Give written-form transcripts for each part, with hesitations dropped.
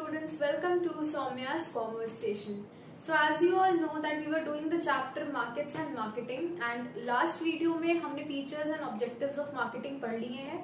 students, welcome to Soumya's Conversation. So as you all know that we were doing the chapter markets and marketing and last video में हमने features and objectives of marketing पढ़ लिए हैं.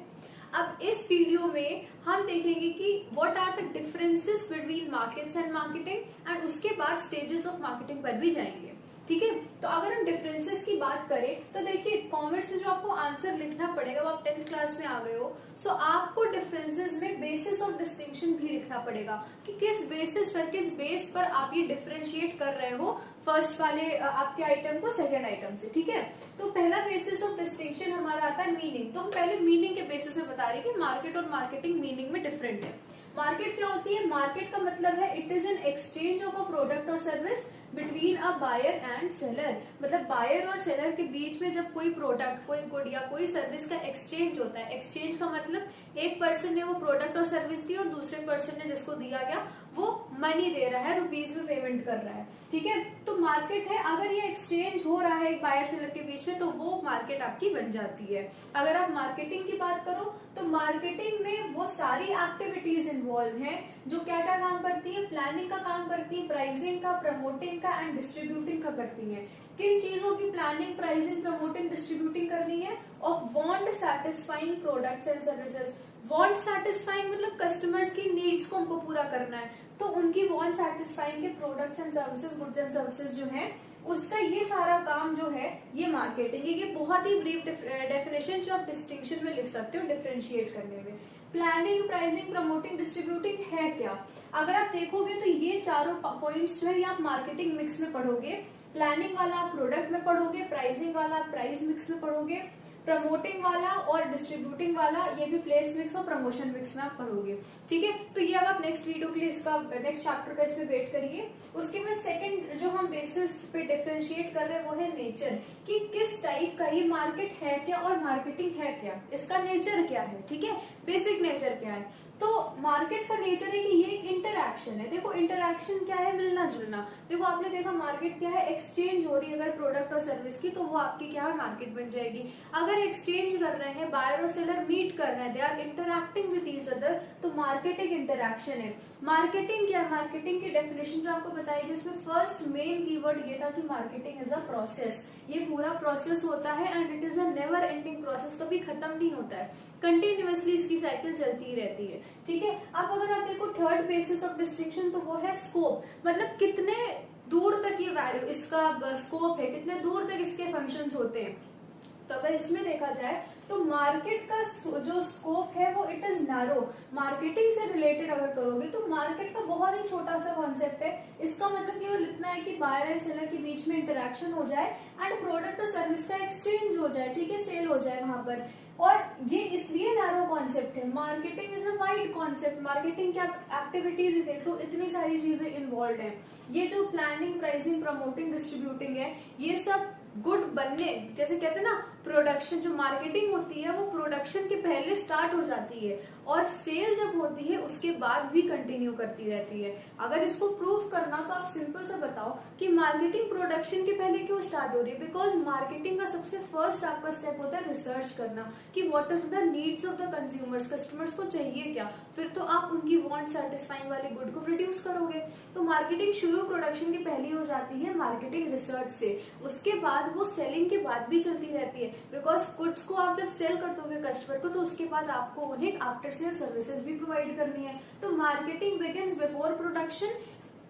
अब इस video में हम देखेंगे कि what are the differences between markets and marketing and उसके बाद stages of marketing पर भी जाएंगे. ठीक है, तो अगर हम डिफरेंसेस की बात करें तो देखिए कॉमर्स में जो आपको आंसर लिखना पड़ेगा वो आप 10th क्लास में आ गए हो, सो आपको डिफरेंसेस में बेसिस ऑफ डिस्टिंक्शन भी लिखना पड़ेगा कि किस बेस पर आप ये डिफरेंशिएट कर रहे हो फर्स्ट वाले आपके आइटम को सेकंड आइटम से. ठीक है, तो पहला बेसिस ऑफ डिस्टिंक्शन हमारा आता है मीनिंग. तो हम पहले मीनिंग के बेसिस पे बता रहे हैं कि मार्केट और मार्केटिंग मीनिंग में डिफरेंट है. मार्केट क्या होती है? मार्केट का मतलब है it is an exchange of a product और service between a buyer and seller. मतलब बायर और सेलर के बीच में जब कोई प्रोडक्ट, कोई गुड या कोई सर्विस का एक्सचेंज होता है. एक्सचेंज का मतलब एक पर्सन ने वो प्रोडक्ट और सर्विस दी और दूसरे पर्सन ने जिसको दिया गया वो मनी दे रहा है, रुपीज में पेमेंट कर रहा है. ठीक है, तो मार्केट है. अगर ये एक्सचेंज हो रहा है एक बायर सेलर के बीच में तो वो मार्केट आपकी बन जाती है. अगर आप मार्केटिंग की बात करो तो मार्केटिंग में वो सारी एक्टिविटीज इन्वॉल्व हैं जो क्या क्या काम करती है. प्लानिंग का काम करती है, प्राइसिंग का, प्रमोटिंग का एंड डिस्ट्रीब्यूटिंग का करती है. किन चीजों की प्लानिंग, प्राइसिंग, प्रमोटिंग, डिस्ट्रीब्यूटिंग करनी है? Of want satisfying products and services. Want satisfying मतलब कस्टमर्स की नीड्स को हमको पूरा करना है, तो उनकी वांट सैटिस्फाइंग के products and services, goods and services जो है उसका ये सारा काम जो है ये मार्केटिंग है. ये बहुत ही ब्रीफ डेफिनेशन जो आप डिस्टिंक्शन में लिख सकते हो डिफरेंशिएट करने में. प्लानिंग, प्राइसिंग, प्रमोटिंग, डिस्ट्रीब्यूटिंग है क्या? अगर आप देखोगे तो ये चारों पॉइंट्स जो है ये आप मार्केटिंग मिक्स में पढ़ोगे. प्लानिंग वाला आप प्रोडक्ट में पढ़ोगे, प्राइसिंग वाला आप प्राइस मिक्स में पढ़ोगे, प्रमोटिंग वाला और डिस्ट्रीब्यूटिंग वाला ये भी प्लेस मिक्स और प्रमोशन मिक्स में आप पढ़ोगे. ठीक है, तो ये अब आप नेक्स्ट वीडियो के लिए इसका नेक्स्ट चैप्टर का इसमें वेट करिए. उसके बाद सेकंड जो हम बेसिस पे डिफरेंशिएट कर रहे हैं वो है नेचर, कि किस टाइप का ये मार्केट है क्या और मार्केटिंग है क्या, इसका नेचर क्या है. ठीक है, बेसिक नेचर क्या है. तो मार्केट का नेचर है कि ये एक इंटरैक्शन है. देखो इंटरैक्शन क्या है? मिलना जुलना. देखो आपने देखा मार्केट क्या है? एक्सचेंज हो रही है अगर प्रोडक्ट और सर्विस की तो वो आपकी क्या है? मार्केट बन जाएगी. अगर एक्सचेंज कर रहे हैं, बायर और सेलर मीट कर रहे हैं, they are interacting with each other, तो मार्केट एक इंटरैक्शन है. मार्केटिंग क्या है? मार्केटिंग की डेफिनेशन जो आपको बताई जिसमें फर्स्ट मेन कीवर्ड ये था कि मार्केटिंग इज अ प्रोसेस. ये पूरा प्रोसेस होता है and it is a never ending process. कभी खत्म नहीं होता है, कंटिन्यूअसली इसकी साइकिल चलती ही रहती है. ठीक है, अब अगर आप देखो थर्ड बेसिस ऑफ डिस्टिंक्शन तो वो है स्कोप. मतलब कितने दूर तक ये वैल्यू, इसका स्कोप है, कितने दूर तक इसके फंक्शंस होते हैं. तो अगर इसमें देखा जाए तो मार्केट का जो स्कोप है वो इट इज नैरो. मार्केटिंग से रिलेटेड अगर करोगे तो मार्केट का बहुत ही छोटा सा कॉन्सेप्ट है. इसका मतलब केवल इतना है कि बायर एंड सेलर के बीच में इंटरेक्शन हो जाए एंड प्रोडक्ट और सर्विस का एक्सचेंज हो जाए. ठीक है, सेल हो जाए वहां पर. और ये इसलिए नैरो कॉन्सेप्ट है. Marketing is a wide concept. Marketing क्या एक्टिविटीज देख लो, इतनी सारी चीजें इन्वॉल्व है. ये जो प्लानिंग, प्राइसिंग, प्रमोटिंग, डिस्ट्रीब्यूटिंग है ये सब गुड बनने, जैसे कहते हैं ना प्रोडक्शन, जो मार्केटिंग होती है वो प्रोडक्शन के पहले स्टार्ट हो जाती है और सेल जब होती है उसके बाद भी कंटिन्यू करती रहती है. अगर इसको प्रूव करना तो आप सिंपल से बताओ कि मार्केटिंग प्रोडक्शन के पहले क्यों स्टार्ट हो रही है. बिकॉज मार्केटिंग का सबसे फर्स्ट आपका स्टेप होता है रिसर्च करना कि what are the needs of the consumers. Customers को चाहिए क्या, फिर तो आप उनकी वांट सेटिस्फाइंग वाली गुड को प्रोड्यूस करोगे. तो मार्केटिंग शुरू प्रोडक्शन की पहली हो जाती है मार्केटिंग रिसर्च से. उसके बाद वो सेलिंग के बाद भी चलती रहती है. बिकॉज गुड्स को आप जब सेल कर दोगे कस्टमर को तो उसके बाद आपको उन्हें आफ्टर सेल सर्विसेज भी प्रोवाइड करनी है. तो marketing begins before production.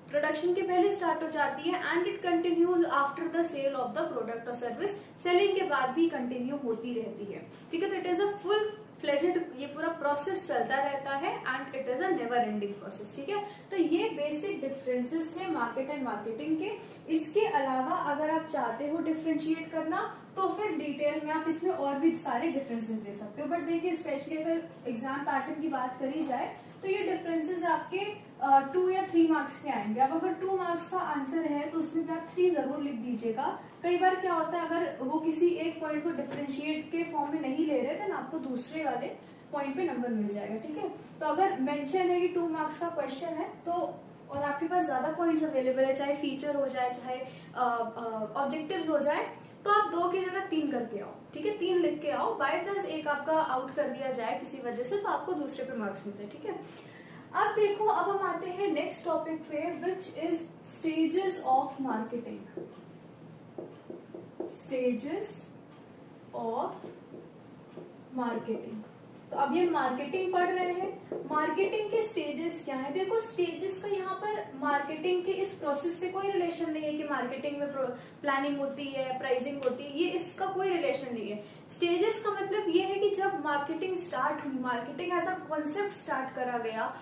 Production के पहले स्टार्ट हो जाती है and it continues after the sale of the product और सर्विस. सेलिंग के बाद भी कंटिन्यू होती रहती है. ठीक है, तो it is a full fledged, ये पूरा प्रोसेस चलता रहता है and it is a never ending process. ठीक है, तो ये बेसिक डिफरेंसेस थे मार्केट एंड मार्केटिंग के. इसके अलावा अगर आप चाहते हो डिफरेंशिएट करना तो फिर डिटेल में आप इसमें और भी सारे डिफरेंसेस दे सकते हो. बट देखिए स्पेशली अगर एग्जाम पैटर्न की बात करी जाए तो ये डिफरेंसेस आपके 2 या 3 मार्क्स के आएंगे. अब अगर 2 मार्क्स का आंसर है तो उसमें भी आप 3 जरूर लिख दीजिएगा. कई बार क्या होता है अगर वो किसी एक पॉइंट को डिफरेंशिएट के फॉर्म में नहीं ले रहे तो आपको दूसरे वाले पॉइंट पे नंबर मिल जाएगा. ठीक है, तो अगर मेंशन है कि 2 मार्क्स का क्वेश्चन है तो और आपके पास ज्यादा पॉइंट्स अवेलेबल है, चाहे फीचर हो जाए चाहे ऑब्जेक्टिव्स हो जाए, तो आप 2 की जगह 3 करके आओ. ठीक है, 3 लिख के आओ. बाय चांस एक आपका आउट कर दिया जाए किसी वजह से तो आपको दूसरे पे मार्क्स मिलते हैं. ठीक है, अब देखो, अब हम आते हैं नेक्स्ट टॉपिक पे, which is stages of marketing. Stages of marketing. तो अब ये मार्केटिंग पढ़ रहे हैं। मार्केटिंग के स्टेजेस क्या है? देखो, स्टेजेस का यहाँ पर मार्केटिंग के इस प्रोसेस से कोई रिलेशन नहीं है कि मार्केटिंग में प्लानिंग होती है, प्राइसिंग होती है, ये इसका कोई रिलेशन नहीं है। स्टेजेस का मतलब ये है कि जब मार्केटिंग स्टार्ट हुई, marketing as a concept start करा गया,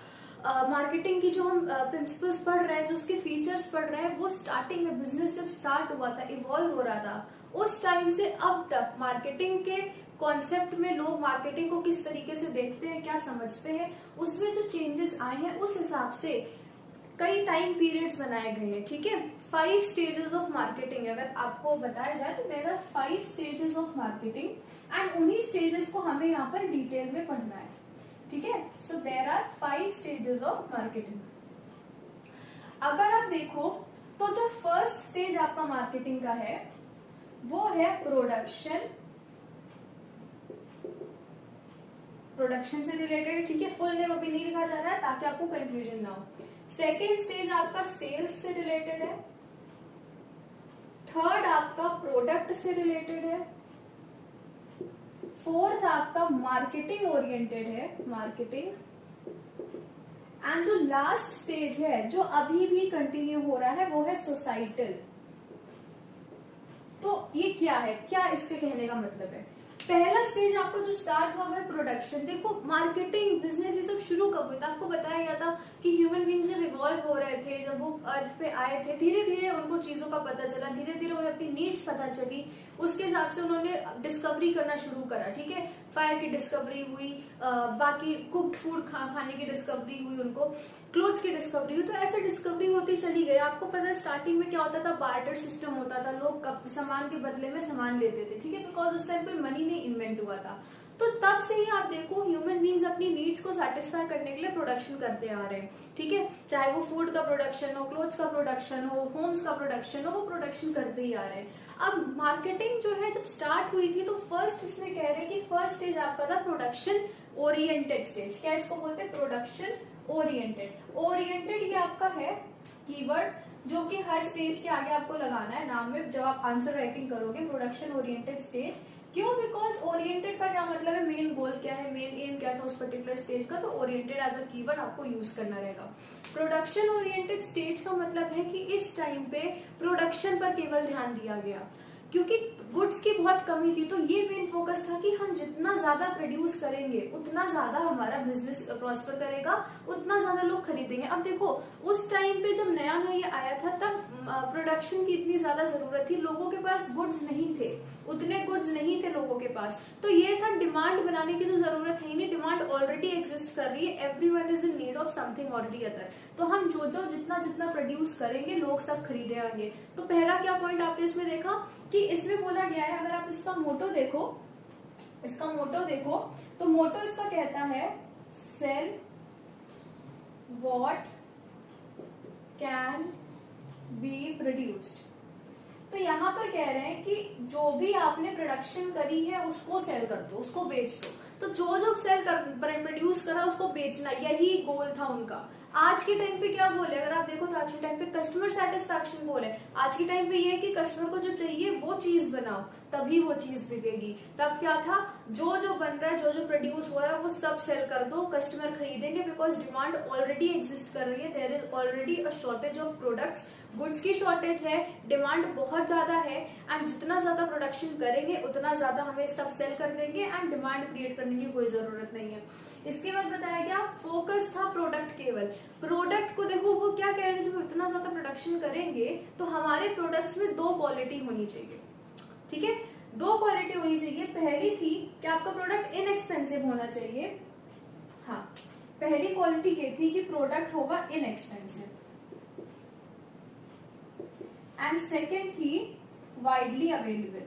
मार्केटिंग की जो हम प्रिंसिपल्स पढ़ रहे हैं, जो उसके फीचर्स पढ़ रहे हैं, वो स्टार्टिंग में बिजनेस जब स्टार्ट हुआ था, इवॉल्व हो रहा था, उस टाइम से अब तक मार्केटिंग के कॉन्सेप्ट में लोग मार्केटिंग को किस तरीके से देखते हैं, क्या समझते हैं, उसमें जो चेंजेस आए हैं, उस हिसाब से कई टाइम पीरियड्स बनाए गए हैं। ठीक है, 5 स्टेजेस ऑफ मार्केटिंग अगर आपको बताया जाए तो there are 5 stages of marketing, and उन्हीं स्टेजेस को हमें यहाँ पर डिटेल में पढ़ना है। ठीक है, so there are 5 stages of marketing. अगर आप देखो तो जो फर्स्ट स्टेज आपका मार्केटिंग का है वो है प्रोडक्शन। प्रोडक्शन से रिलेटेड, ठीक है, फुल नेम अभी नहीं लिखा जा रहा है ताकि आपको कंफ्यूजन ना हो। सेकेंड स्टेज आपका सेल्स से रिलेटेड है। थर्ड आपका प्रोडक्ट से रिलेटेड है। फोर्थ आपका मार्केटिंग ओरिएंटेड है, मार्केटिंग। एंड जो लास्ट स्टेज है जो अभी भी कंटिन्यू हो रहा है वो है सोसाइटल। तो ये क्या है, क्या इसके कहने का मतलब है? पहला स्टेज आपको जो स्टार्ट हुआ है प्रोडक्शन। देखो, मार्केटिंग, बिजनेस, ये सब शुरू कब हुआ था? आपको बताया गया था कि ह्यूमन बींग्स जब इवॉल्व हो रहे थे, जब वो अर्थ पे आए थे, धीरे धीरे उनको चीजों का पता चला, धीरे धीरे उन्हें अपनी नीड्स पता चली, उसके हिसाब से उन्होंने डिस्कवरी करना शुरू करा। ठीक है, फायर की डिस्कवरी हुई, बाकी कुक्ड फूड खाने की डिस्कवरी हुई, उनको क्लोथ्स की डिस्कवरी हुई। तो ऐसे डिस्कवरी होती चली गई। आपको पता है स्टार्टिंग में क्या होता था? बार्टर सिस्टम होता था, लोग सामान के बदले में सामान लेते थे। ठीक है, बिकॉज उस टाइम पे मनी नहीं इन्वेंट हुआ था। तो तब से ही आप देखो ह्यूमन बींग्स अपनी नीड्स को सेटिस्फाई करने के लिए प्रोडक्शन करते आ रहे हैं। ठीक है, चाहे वो फूड का प्रोडक्शन हो, क्लोथ्स का प्रोडक्शन हो, होम्स का प्रोडक्शन हो, वो प्रोडक्शन करते ही आ रहे हैं। अब मार्केटिंग जो है जब स्टार्ट हुई थी तो फर्स्ट इसमें कह रहे हैं कि फर्स्ट स्टेज आपका था प्रोडक्शन ओरिएंटेड स्टेज। क्या इसको बोलते हैं? Production oriented. ओरिएंटेड ये आपका है कीवर्ड जो कि हर स्टेज के आगे आपको लगाना है नाम में जब आप आंसर राइटिंग करोगे। प्रोडक्शन ओरिएंटेड स्टेज क्यों? बिकॉज ओरिएंटेड का क्या मतलब है, मेन गोल क्या है, मेन एम क्या था उस पर्टिकुलर स्टेज का, तो ओरिएंटेड एज अ कीवर्ड आपको यूज करना रहेगा। प्रोडक्शन ओरिएंटेड स्टेज का मतलब है कि इस टाइम पे प्रोडक्शन पर केवल ध्यान दिया गया क्योंकि गुड्स की बहुत कमी थी। तो ये मेन फोकस था कि हम जितना ज्यादा प्रोड्यूस करेंगे उतना ज्यादा हमारा बिजनेस प्रॉस्पर करेगा, उतना ज्यादा लोग खरीदेंगे। अब देखो, उस टाइम पे जब नया नया ये आया था तब प्रोडक्शन की इतनी ज्यादा जरूरत थी, लोगों के पास गुड्स नहीं थे, उतने गुड्स नहीं थे लोगों के पास। तो ये था डिमांड बनाने की तो जरूरत है ही नहीं, डिमांड ऑलरेडी एग्जिस्ट कर रही है, everyone is in need of something और दी अदर। तो हम जो जितना जितना प्रोड्यूस करेंगे लोग सब खरीदे आएंगे। तो पहला क्या पॉइंट आपने इसमें देखा कि इसमें बोला गया है, अगर आप इसका मोटो देखो, तो मोटो इसका कहता है sell what can be produced. तो यहाँ पर कह रहे हैं कि जो भी आपने प्रोडक्शन करी है उसको सेल कर दो, उसको बेच दो। तो जो सेल कर प्रोड्यूस करा उसको बेचना, यही गोल था उनका। आज के टाइम पे क्या बोले, अगर आप देखो तो आज के टाइम पे कस्टमर सेटिस्फैक्शन बोले। आज के टाइम पे ये है कि कस्टमर को जो चाहिए वो चीज बनाओ, तभी वो चीज बिकेगी। तब क्या था, जो बन रहा है, जो प्रोड्यूस हो रहा है वो सब सेल कर दो, कस्टमर खरीदेंगे, बिकॉज डिमांड ऑलरेडी एग्जिस्ट कर रही है। There is already a shortage of products, goods की शॉर्टेज है, डिमांड बहुत ज्यादा है, एंड जितना ज्यादा प्रोडक्शन करेंगे उतना ज्यादा हमें सब सेल कर देंगे एंड डिमांड क्रिएट करने की कोई जरूरत नहीं है। इसके बाद बताया गया फोकस था प्रोडक्ट केवल। प्रोडक्ट को देखो वो क्या कह रहे हैं, जब इतना ज्यादा प्रोडक्शन करेंगे तो हमारे प्रोडक्ट्स में 2 क्वालिटी होनी चाहिए। ठीक है, 2 क्वालिटी होनी चाहिए। पहली थी कि आपका प्रोडक्ट इनएक्सपेंसिव होना चाहिए। हाँ, पहली क्वालिटी ये थी कि प्रोडक्ट होगा इनएक्सपेंसिव, एंड सेकेंड थी वाइडली अवेलेबल।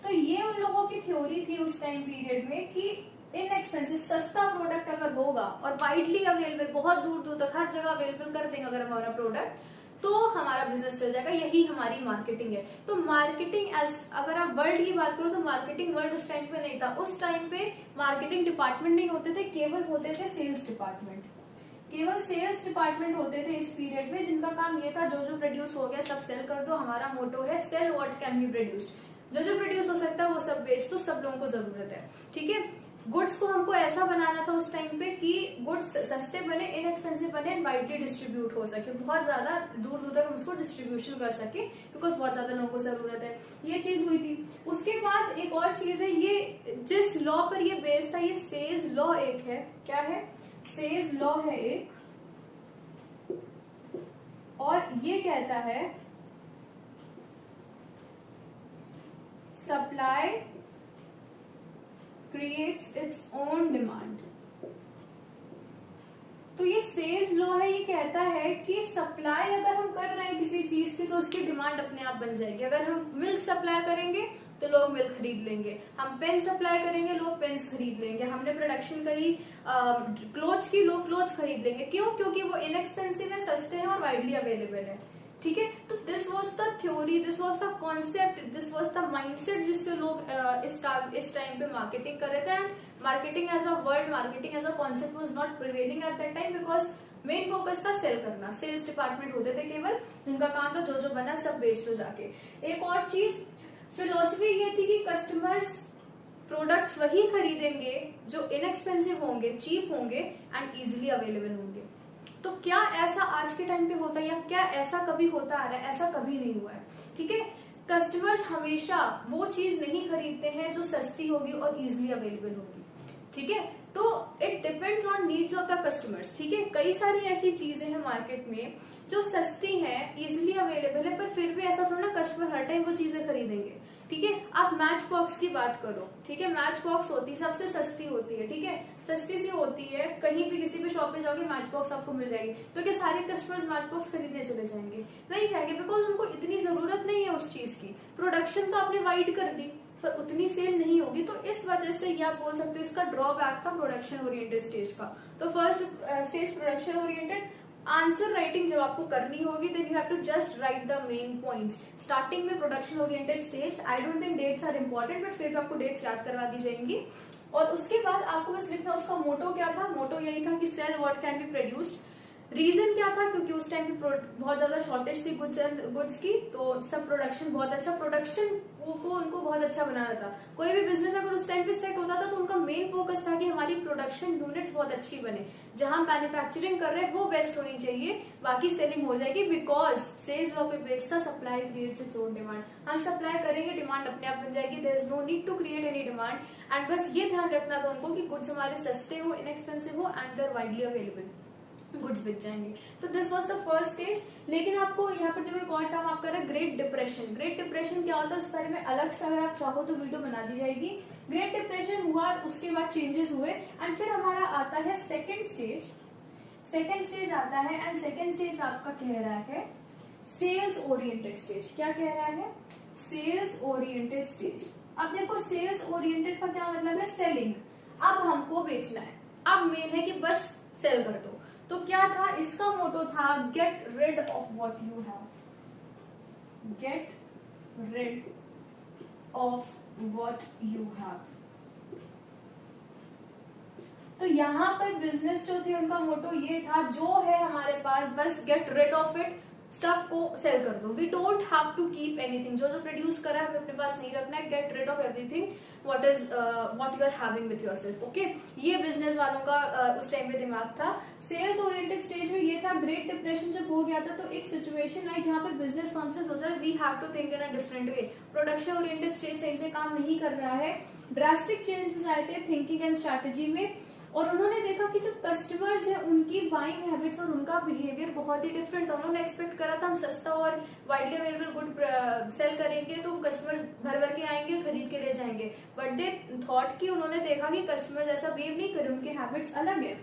तो ये उन लोगों की थ्योरी थी उस टाइम पीरियड में कि इनएक्सपेंसिव, सस्ता प्रोडक्ट अगर होगा और वाइडली अवेलेबल, बहुत दूर दूर तक हर जगह अवेलेबल कर देंगे अगर हमारा प्रोडक्ट, तो हमारा बिजनेस चल जाएगा। यही हमारी मार्केटिंग है। तो मार्केटिंग एज अगर आप वर्ल्ड की बात करो तो मार्केटिंग वर्ल्ड उस टाइम पे नहीं था। उस टाइम पे मार्केटिंग डिपार्टमेंट नहीं होते थे, केवल होते थे सेल्स डिपार्टमेंट। केवल सेल्स डिपार्टमेंट होते थे इस पीरियड में जिनका काम ये था जो प्रोड्यूस हो गया सब सेल कर दो। हमारा मोटो है sell what can be produced. जो प्रोड्यूस हो सकता है वो सब बेच दो, सब लोगों को जरूरत है। ठीक है, गुड्स को हमको ऐसा बनाना था उस टाइम पे कि गुड्स सस्ते बने, इनएक्सपेंसिव बने एंड वाइडली डिस्ट्रीब्यूट हो सके, बहुत ज्यादा दूर दूर तक हम उसको डिस्ट्रीब्यूशन कर सके बिकॉज बहुत ज्यादा लोगों को जरूरत है। ये चीज हुई थी। उसके बाद एक और चीज है, ये जिस लॉ पर ये बेस्ड था ये सेज लॉ एक है। क्या है? सेज लॉ है एक, और ये कहता है supply creates its own demand. तो ये सेल्स लॉ है, ये कहता है कि सप्लाई अगर हम कर रहे हैं किसी चीज की तो उसकी डिमांड अपने आप बन जाएगी। अगर हम मिल्क सप्लाई करेंगे तो लोग मिल्क खरीद लेंगे, हम पेन सप्लाई करेंगे लोग पेन्स खरीद लेंगे, हमने प्रोडक्शन करी क्लोथ्स की, लोग क्लोथ्स खरीद लेंगे। क्यों? क्योंकि वो इनएक्सपेंसिव है, सस्ते हैं और वाइडली अवेलेबल है। ठीक है, तो this was the theory, this was the concept, this was the mindset जिससे लोग इस टाइम पे मार्केटिंग कर रहे थे। And marketing as a word, marketing as a concept was not prevailing at that time because main focus था sell करना। Sales department होते थे केवल जिनका काम था जो बना सब बेच दो जाके। एक और चीज फिलोसफी ये थी कि कस्टमर्स प्रोडक्ट्स वही खरीदेंगे जो इनएक्सपेंसिव होंगे, चीप होंगे एंड इजिली अवेलेबल होंगे। तो क्या ऐसा आज के टाइम पे होता है या क्या ऐसा कभी होता आ रहा है? ऐसा कभी नहीं हुआ है। ठीक है, कस्टमर्स हमेशा वो चीज नहीं खरीदते हैं जो सस्ती होगी और इजिली अवेलेबल होगी। ठीक है, तो it depends on needs of the customers. ठीक है, कई सारी ऐसी चीजें हैं मार्केट में जो सस्ती हैं, इजिली अवेलेबल है, पर फिर भी ऐसा थोड़ा ना कस्टमर हर टाइम वो चीजें खरीदेंगे। ठीक है, आप मैच बॉक्स की बात करो। ठीक है, मैच बॉक्स होती है सबसे सस्ती होती है। ठीक है, सस्ती सी होती है, कहीं भी किसी भी शॉप पे जाओगे मैच बॉक्स आपको मिल जाएगी। तो क्या सारे कस्टमर्स मैच बॉक्स खरीदने चले जाएंगे? नहीं जाएंगे, बिकॉज उनको इतनी जरूरत नहीं है उस चीज की। प्रोडक्शन तो आपने वाइड कर दी पर उतनी सेल नहीं होगी। तो इस वजह से ये आप बोल सकते हो इसका ड्रॉबैक था प्रोडक्शन ओरिएंटेड स्टेज का। तो first stage production oriented. Answer writing जब आपको करनी होगी then you have to just write the main points. Starting में production oriented stage, I don't think dates are important, but फिर आपको डेट्स याद करवा दी जाएंगी। और उसके बाद आपको बस लिखना उसका मोटो क्या था। मोटो यही था कि sell what can be produced. Reason क्या था? क्योंकि उस टाइम पे बहुत ज्यादा शॉर्टेज थी गुड्स की, तो सब प्रोडक्शन बहुत अच्छा, प्रोडक्शन को उनको बहुत अच्छा बनाना था। कोई भी बिजनेस अगर उस टाइम पे सेट होता था तो उनका मेन फोकस था कि हमारी प्रोडक्शन यूनिट बहुत अच्छी बने, जहां मैन्युफैक्चरिंग कर रहे हैं वो बेस्ट होनी चाहिए, बाकी सेलिंग हो जाएगी। बिकॉज सेल्स लॉ पे बेस्ड था supply creates its own demand. हम सप्लाई करेंगे, डिमांड अपने आप बन जाएगी, there is no need to create any demand. And बस ये ध्यान रखना था उनको कि गुड्स हमारे सस्ते हो, इनएक्सपेंसिव हो and they're widely available, goods बिक जाएंगे। तो this was the first stage. लेकिन आपको यहाँ पर देखो एक और टर्म आपका है ग्रेट डिप्रेशन। ग्रेट डिप्रेशन क्या होता है उस बारे में अलग से अगर आप चाहो तो वीडियो बना दी जाएगी। ग्रेट डिप्रेशन हुआ, उसके बाद चेंजेस हुए एंड फिर हमारा आता है सेकेंड स्टेज। सेकेंड स्टेज आता है एंड सेकेंड स्टेज आपका कह रहा है सेल्स ओरिएंटेड स्टेज। क्या कह रहा है? Sales oriented stage. अब देखो सेल्स ओरिएंटेड का क्या मतलब है? सेलिंग। अब हमको बेचना है, अब मेन है कि बस सेल कर दो। तो क्या था इसका मोटो था get rid of what you have, get rid of what you have. तो यहाँ पर बिजनेस जो थे उनका मोटो ये था जो है हमारे पास बस गेट रिड ऑफ इट, सबको सेल कर दो। We don't have to keep anything. जो प्रोड्यूस करा है हमें अपने पास नहीं रखना है। Get rid of everything what you are having with yourself. Okay, ये बिजनेस वालों का उस टाइम पे दिमाग था। सेल्स ओरिएंटेड स्टेज में ये था। ग्रेट डिप्रेशन जब हो गया था तो एक सिचुएशन आई जहां पर बिजनेस कॉन्शियस सोच रहा है we have to think in a different way. Production oriented stage सही से काम नहीं कर रहा है। ड्रास्टिक चेंजेस आए थे थिंकिंग एंड स्ट्रैटेजी में, और उन्होंने देखा कि जो कस्टमर्स हैं उनकी बाइंग हैबिट्स और उनका बिहेवियर बहुत ही डिफरेंट था। उन्होंने एक्सपेक्ट करा था हम सस्ता और वाइडली अवेलेबल गुड सेल करेंगे तो कस्टमर्स भर भर के आएंगे, खरीद के ले जाएंगे। बट दे थॉट कि उन्होंने देखा कि कस्टमर्स ऐसा बिहेव नहीं करे, उनके हैबिट्स अलग है।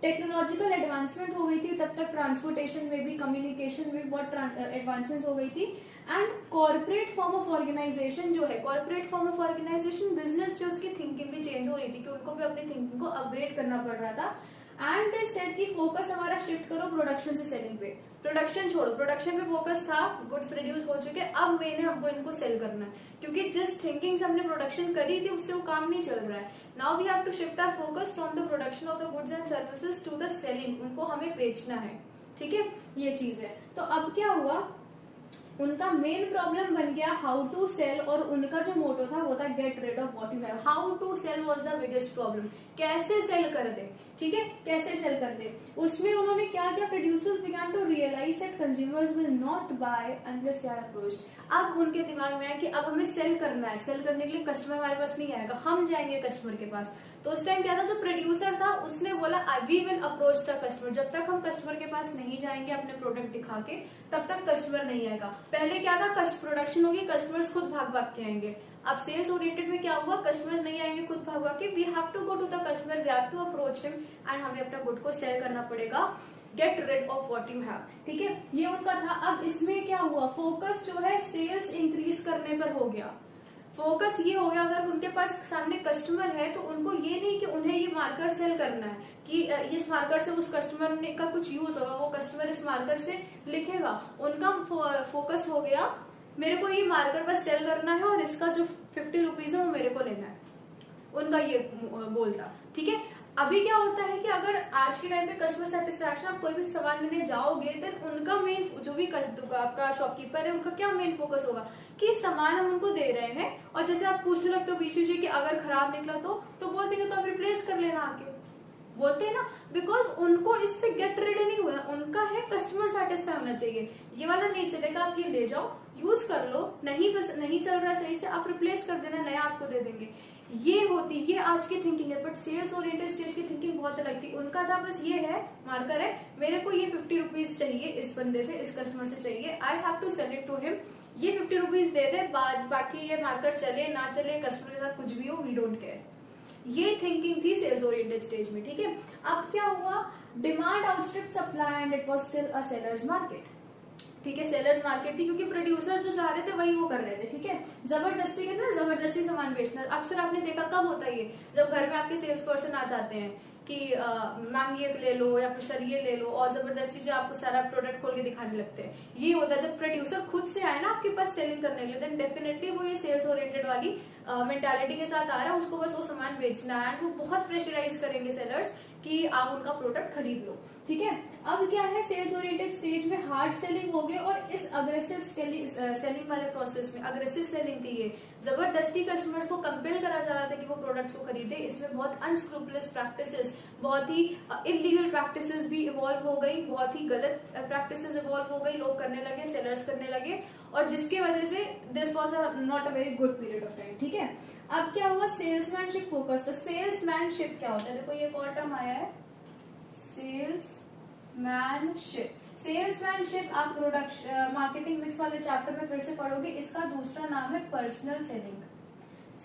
टेक्नोलॉजिकल एडवांसमेंट हो गई थी, तब तक ट्रांसपोर्टेशन में भी, कम्युनिकेशन में बहुत एडवांसमेंट हो गई थी। And corporate form of organisation जो है, corporate form of organisation business जो उसकी थिंकिंग भी चेंज हो रही थी कि उनको भी अपनी थिंकिंग को अपग्रेड करना पड़ रहा था। एंड दे सेड कि फोकस हमारा शिफ्ट करो प्रोडक्शन से सेलिंग पे, प्रोडक्शन छोड़ो, प्रोडक्शन पे फोकस था, गुड्स प्रोड्यूस हो चुके, अब मैंने हमको इनको सेल करना है, क्योंकि जिस थिंकिंग से हमने प्रोडक्शन करी थी उससे वो काम नहीं चल रहा है। Now we have to shift our focus from the production of the goods and services to the selling, उनको हमें बेचना है, ठीक है, ये चीज है। तो अब क्या हुआ, उनका मेन प्रॉब्लम बन गया हाउ टू सेल, और उनका जो मोटो था वो था get rid of what you have. How to sell was the biggest problem, कैसे सेल कर दे, ठीक है, कैसे सेल कर दे। उसमें उन्होंने क्या किया, producers began to realise that consumers will not buy unless they are approached. अब उनके दिमाग में है कि अब हमें सेल करना है, सेल करने के लिए कस्टमर हमारे पास नहीं आएगा, हम जाएंगे कस्टमर के पास। तो उस टाइम क्या था, जो प्रोड्यूसर था उसने बोला we will approach the customer, जब तक हम कस्टमर के पास नहीं जाएंगे अपने प्रोडक्ट दिखा के तब तक कस्टमर नहीं आएगा। पहले क्या था, प्रोडक्शन होगी, कस्टमर्स खुद भाग भाग के आएंगे। अब सेल्स ओरिएंटेड में क्या हुआ, कस्टमर्स नहीं आएंगे खुद भाग भाग के, we have to go to the customer, we have to approach him and हमें अपना गुड को सेल करना पड़ेगा, get rid of what you have, ठीक है, ये उनका था। अब इसमें क्या हुआ, फोकस जो है सेल्स इंक्रीज करने पर हो गया, फोकस ये हो गया, अगर उनके पास सामने कस्टमर है तो उनको ये नहीं कि उन्हें ये मार्कर सेल करना है कि इस मार्कर से उस कस्टमर ने का कुछ यूज होगा, वो कस्टमर इस मार्कर से लिखेगा, उनका फोकस हो गया मेरे को ये मार्कर बस सेल करना है और इसका जो 50 रुपीज है वो मेरे को लेना है, उनका ये गोल था, ठीक है। अभी क्या होता है कि अगर आज के टाइम पे कस्टमर सेटिस्फैक्शन, आप कोई भी सामान लेने जाओगे तो उनका मेन जो भी आपका शॉपकीपर है उनका क्या मेन फोकस होगा कि सामान हम उनको दे रहे हैं, और जैसे आप पूछने लगते हो बीच बीच कि अगर खराब निकला तो बोल देंगे तो आप रिप्लेस कर लेना आके, बोलते हैं ना, बिकॉज उनको इससे गेट रेडी नहीं होना, उनका है कस्टमर सेटिस्फाई होना चाहिए। ये वाला नहीं चलेगा, आप ये ले जाओ यूज कर लो, नहीं चल रहा है सही से, आप रिप्लेस कर देना, नया आपको दे देंगे, ये आज की थिंकिंग है। बट सेल्स ओरिएंटेड स्टेज की थिंकिंग बहुत अलग थी, उनका था बस ये है मार्कर है, मेरे को ये 50 रुपीज चाहिए इस बंदे से, इस कस्टमर से चाहिए, I have to sell it to him, ये 50 रुपीज दे दे, बाकी ये मार्कर चले ना चले, कस्टमर के साथ कुछ भी हो, वी डोंट केयर। ये थिंकिंग थी सेल्स ओरिएंटेड स्टेज में, ठीक है। अब क्या हुआ, demand outstripped supply and it was still a seller's market, ठीक है, सेलर्स मार्केट थी, क्योंकि प्रोड्यूसर जो चाह रहे थे वही वो कर रहे थे, ठीक है। जबरदस्ती कहते हैं ना, जबरदस्ती सामान बेचना, अक्सर आपने देखा कब होता है ये, जब घर में आपके सेल्स पर्सन आ जाते हैं कि मैम ये ले लो या फिर सर ये ले लो, और जबरदस्ती जो आपको सारा प्रोडक्ट खोल के दिखाने लगते हैं, ये होता है जब प्रोड्यूसर खुद से आए ना आपके पास सेलिंग करने के लिए, देन डेफिनेटली वो ये सेल्स ओरिएंटेड वाली मेंटालिटी के साथ आ रहा है, उसको बस वो सामान बेचना है, वो बहुत प्रेशराइज करेंगे सेलर्स कि आप उनका प्रोडक्ट खरीद लो, ठीक है। अब क्या है, सेल्स ओरिएंटेड स्टेज में हार्ड सेलिंग हो गई, और इस अग्रेसिव सेलिंग वाले प्रोसेस में अग्रेसिव सेलिंग थी ये, जबरदस्ती कस्टमर्स को कंपेल करा जा रहा था कि वो प्रोडक्ट्स को खरीदे, इसमें बहुत अनस्क्रूपुलस प्रैक्टिसेस, बहुत ही इलीगल प्रैक्टिसेस भी इवॉल्व हो गई, बहुत ही गलत प्रैक्टिसेस इवॉल्व हो गई, लोग करने लगे, सेलर्स करने लगे, और जिसकी वजह से this was not a very good period of time, ठीक है। अब क्या हुआ, सेल्समैनशिप फोकस। तो सेल्समैनशिप क्या होता है, देखो ये और टर्म आया है, सेल्समैनशिप। सेल्समैनशिप आप प्रोडक्शन मार्केटिंग मिक्स वाले चैप्टर में फिर से पढ़ोगे, इसका दूसरा नाम है पर्सनल सेलिंग।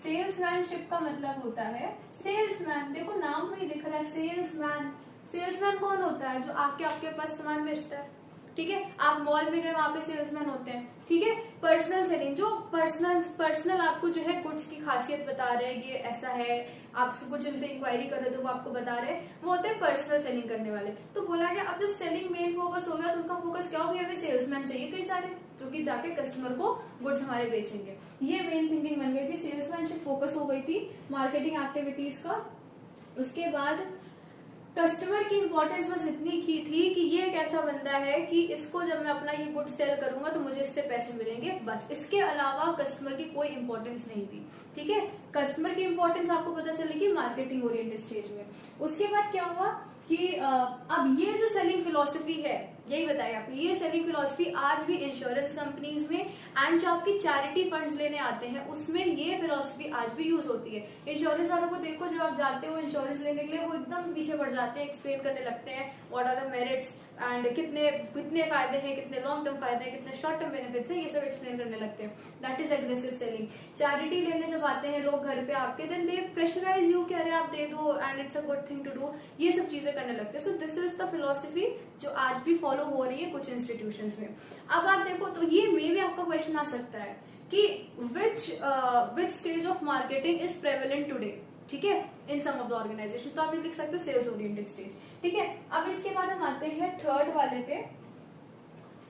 सेल्समैनशिप का मतलब होता है सेल्समैन, देखो नाम में ही दिख रहा है सेल्समैन। सेल्समैन कौन होता है, जो आके आपके पास सामान बेचता है, ठीक है। आप मॉल में गए, वहां पे सेल्समैन होते हैं, ठीक है। पर्सनल सेलिंग, जो पर्सनल आपको जो है गुड्स की खासियत बता रहे हैं, ये ऐसा है, आप कुछ उनसे इंक्वायरी कर रहे हो तो वो आपको बता रहे हैं, वो होते हैं पर्सनल सेलिंग करने वाले। तो बोला गया अब जब सेलिंग मेन फोकस हो गया तो उनका फोकस क्या हो गया, हमें सेल्समैन चाहिए कई सारे, जो कि जाके कस्टमर को गुड्स हमारे बेचेंगे, ये मेन थिंकिंग बन गई थी, सेल्समैनशिप फोकस हो गई थी मार्केटिंग एक्टिविटीज का। उसके बाद कस्टमर की इंपॉर्टेंस बस इतनी की थी कि ये एक ऐसा बंदा है कि इसको जब मैं अपना ये गुड सेल करूंगा तो मुझे इससे पैसे मिलेंगे, बस, इसके अलावा कस्टमर की कोई इंपॉर्टेंस नहीं थी, ठीक है। कस्टमर की इंपॉर्टेंस आपको पता चलेगी मार्केटिंग ओरिएंटेड स्टेज में। उसके बाद क्या हुआ कि अब ये जो सेलिंग फिलॉसफी है, यही बताया आपको, ये सेलिंग फिलॉसफी आज भी इंश्योरेंस कंपनीज में एंड जो आपकी चैरिटी फंड्स लेने आते हैं उसमें ये फिलॉसफी आज भी यूज होती है। इंश्योरेंस वालों को देखो, जब आप जाते हो इंश्योरेंस लेने के लिए, वो एकदम पीछे पड़ जाते हैं, एक्सप्लेन करने लगते हैं what are the merits and कितने फायदे हैं, कितने लॉन्ग टर्म फायदे हैं, कितने शॉर्ट टर्म बेनिफिट्स हैं, ये सब एक्सप्लेन करने लगते हैं। That is aggressive selling. Charity लेने जब आते हैं लोग घर पे आपके, देन दे प्रेशराइज यू कि अरे आप दे दो and it's a good thing to do, ये सब चीजें करने लगते हैं। So this is the philosophy जो आज भी फॉलो हो रही है कुछ इंस्टीट्यूशंस में। अब आप देखो तो ये मे भी आपका क्वेश्चन आ सकता है कि which stage of marketing is prevalent today, ठीक है, इन सम ऑफ द ऑर्गेनाइजेशन। तो आप ये लिख सकते हो सेल्स ओरिएंटेड स्टेज। ठीक है, अब इसके बाद हम आते हैं थर्ड वाले पे।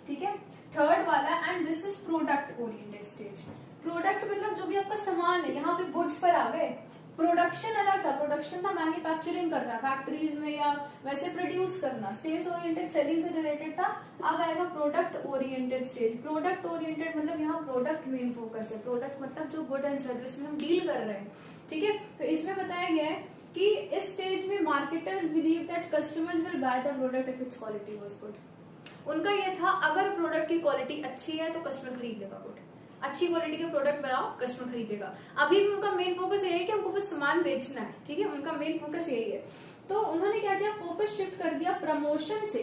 ठीक है, थर्ड वाला, and this is product oriented stage. Product मतलब जो भी आपका सामान है, यहाँ पे गुड्स पर आ गए। प्रोडक्शन अलग था, प्रोडक्शन था मैन्युफैक्चरिंग करना फैक्ट्रीज में या वैसे प्रोड्यूस करना, सेल्स ओरिएंटेड सेलिंग से रिलेटेड था। अब आएगा product oriented stage. Product oriented मतलब यहाँ प्रोडक्ट मेन फोकस है, प्रोडक्ट मतलब जो गुड एंड सर्विस में हम डील कर रहे हैं। ठीक है, तो इसमें बताया गया है कि इस स्टेज में marketers believe that customers will by the product if it's quality was good. उनका ये था अगर प्रोडक्ट की क्वालिटी अच्छी है तो कस्टमर खरीद लेगा गुड, अच्छी क्वालिटी के प्रोडक्ट बनाओ कस्टमर खरीदेगा। अभी भी उनका मेन फोकस यही है कि हमको बस सामान बेचना है। ठीक है, उनका मेन फोकस यही है। तो उन्होंने क्या किया, फोकस शिफ्ट कर दिया प्रमोशन से।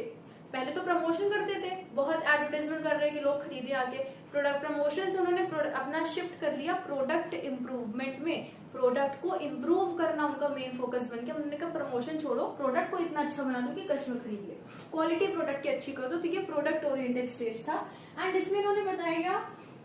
पहले तो प्रमोशन करते थे, बहुत एडवर्टाइजमेंट कर रहे हैं कि लोग खरीदे आके। प्रोडक्ट प्रमोशन से उन्होंने अपना शिफ्ट कर लिया प्रोडक्ट इम्प्रूवमेंट में। प्रोडक्ट को इम्प्रूव करना उनका मेन फोकस बन गया। उन्होंने कहा प्रमोशन छोड़ो, प्रोडक्ट को इतना अच्छा बना दो कि कस्टमर खरीद ले, क्वालिटी प्रोडक्ट की अच्छी कर दो। तो ये प्रोडक्ट ओरिएंटेड स्टेज था। एंड इसमें उन्होंने बताया